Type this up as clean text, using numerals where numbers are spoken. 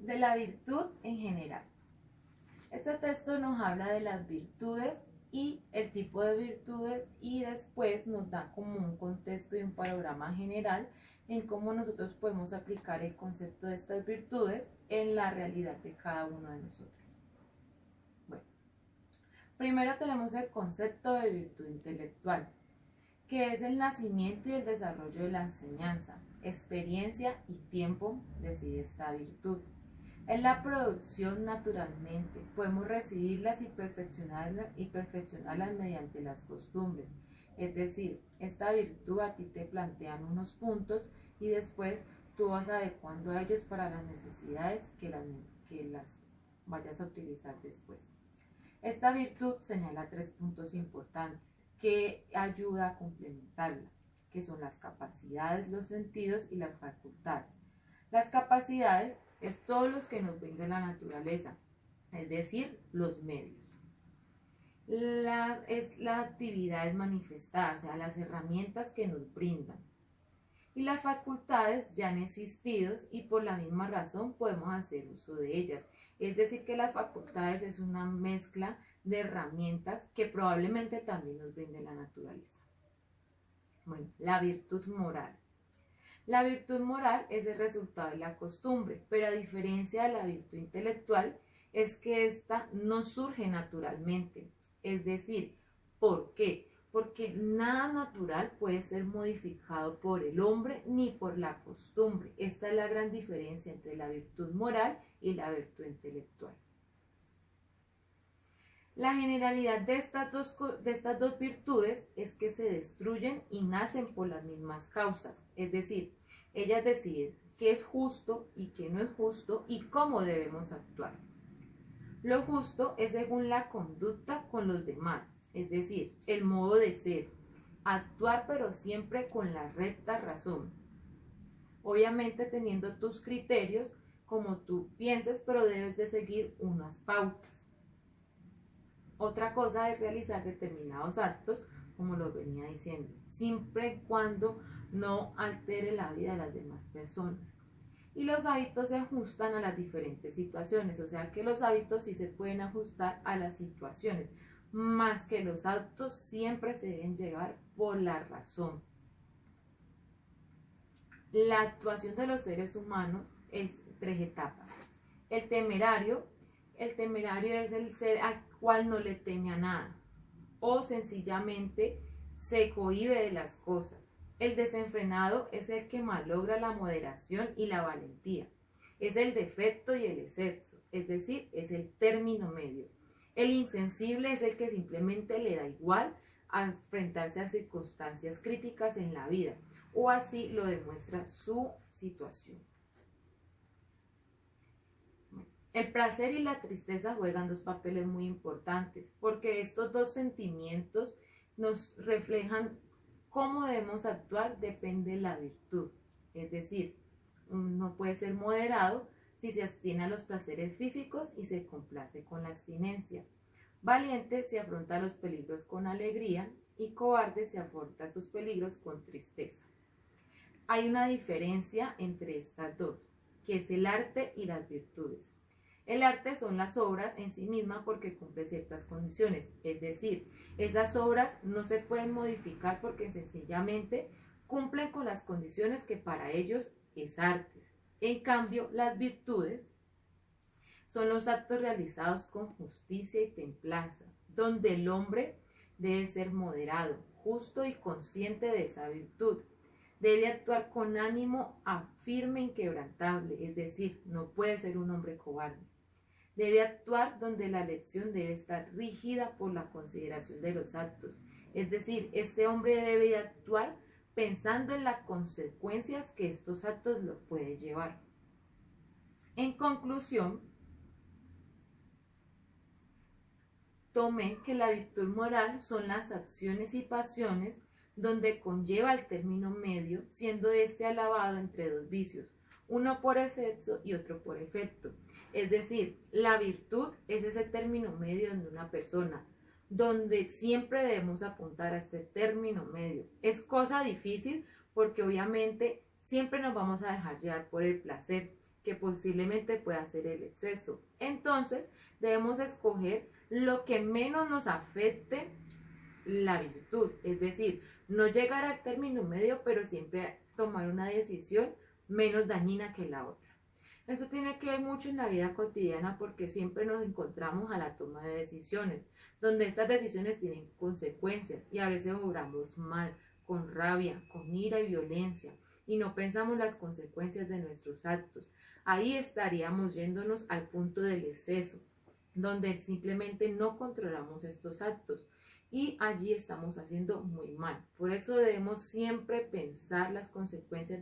de la virtud en general. Este texto nos habla de las virtudes y el tipo de virtudes y después nos da como un contexto y un panorama general en cómo nosotros podemos aplicar el concepto de estas virtudes en la realidad de cada uno de nosotros. Bueno, primero tenemos el concepto de virtud intelectual, que es el nacimiento y el desarrollo de la enseñanza, experiencia y tiempo de esta virtud. Es la producción naturalmente, podemos recibirlas y perfeccionarlas mediante las costumbres. Es decir, esta virtud a ti te plantean unos puntos y después tú vas adecuando a ellos para las necesidades que las vayas a utilizar después. Esta virtud señala 3 puntos importantes que ayuda a complementarla, que son las capacidades, los sentidos y las facultades. Las capacidades es todo lo que nos brinda la naturaleza, es decir, los medios. Es la actividad manifestada, o sea, las herramientas que nos brindan. Y las facultades ya han existido y por la misma razón podemos hacer uso de ellas. Es decir, que las facultades es una mezcla de herramientas que probablemente también nos brinde la naturaleza. Bueno, la virtud moral. La virtud moral es el resultado de la costumbre, pero a diferencia de la virtud intelectual, es que ésta no surge naturalmente. Es decir, ¿por qué? Porque nada natural puede ser modificado por el hombre ni por la costumbre. Esta es la gran diferencia entre la virtud moral y la virtud intelectual. La generalidad de estas dos virtudes es que se destruyen y nacen por las mismas causas, es decir, ellas deciden qué es justo y qué no es justo y cómo debemos actuar. Lo justo es según la conducta con los demás, es decir, el modo de ser, actuar pero siempre con la recta razón. Obviamente teniendo tus criterios como tú pienses, pero debes de seguir unas pautas. Otra cosa es realizar determinados actos, como lo venía diciendo, siempre y cuando no altere la vida de las demás personas. Y los hábitos se ajustan a las diferentes situaciones, o sea que los hábitos sí se pueden ajustar a las situaciones, más que los actos siempre se deben llevar por la razón. La actuación de los seres humanos es 3 etapas. El temerario es el ser al cual no le teme a nada o sencillamente se cohíbe de las cosas. El desenfrenado es el que malogra la moderación y la valentía. Es el defecto y el exceso, es decir, es el término medio. El insensible es el que simplemente le da igual a enfrentarse a circunstancias críticas en la vida, o así lo demuestra su situación. El placer y la tristeza juegan 2 papeles muy importantes, porque estos 2 sentimientos nos reflejan cómo debemos actuar, depende de la virtud. Es decir, uno puede ser moderado si se abstiene a los placeres físicos y se complace con la abstinencia. Valiente si afronta los peligros con alegría y cobarde si afronta estos peligros con tristeza. Hay una diferencia entre estas 2, que es el arte y las virtudes. El arte son las obras en sí mismas porque cumple ciertas condiciones, es decir, esas obras no se pueden modificar porque sencillamente cumplen con las condiciones que para ellos es arte. En cambio, las virtudes son los actos realizados con justicia y templanza, donde el hombre debe ser moderado, justo y consciente de esa virtud. Debe actuar con ánimo firme e inquebrantable, es decir, no puede ser un hombre cobarde. Debe actuar donde la elección debe estar rígida por la consideración de los actos. Es decir, este hombre debe actuar pensando en las consecuencias que estos actos lo pueden llevar. En conclusión, tomé que la virtud moral son las acciones y pasiones donde conlleva el término medio, siendo este alabado entre 2 vicios, uno por exceso y otro por efecto. Es decir, la virtud es ese término medio de una persona, donde siempre debemos apuntar a este término medio. Es cosa difícil porque obviamente siempre nos vamos a dejar llevar por el placer, que posiblemente pueda ser el exceso. Entonces, debemos escoger lo que menos nos afecte la virtud, es decir, no llegar al término medio, pero siempre tomar una decisión menos dañina que la otra. Esto tiene que ver mucho en la vida cotidiana porque siempre nos encontramos a la toma de decisiones, donde estas decisiones tienen consecuencias y a veces obramos mal, con rabia, con ira y violencia, y no pensamos las consecuencias de nuestros actos. Ahí estaríamos yéndonos al punto del exceso, donde simplemente no controlamos estos actos y allí estamos haciendo muy mal. Por eso debemos siempre pensar las consecuencias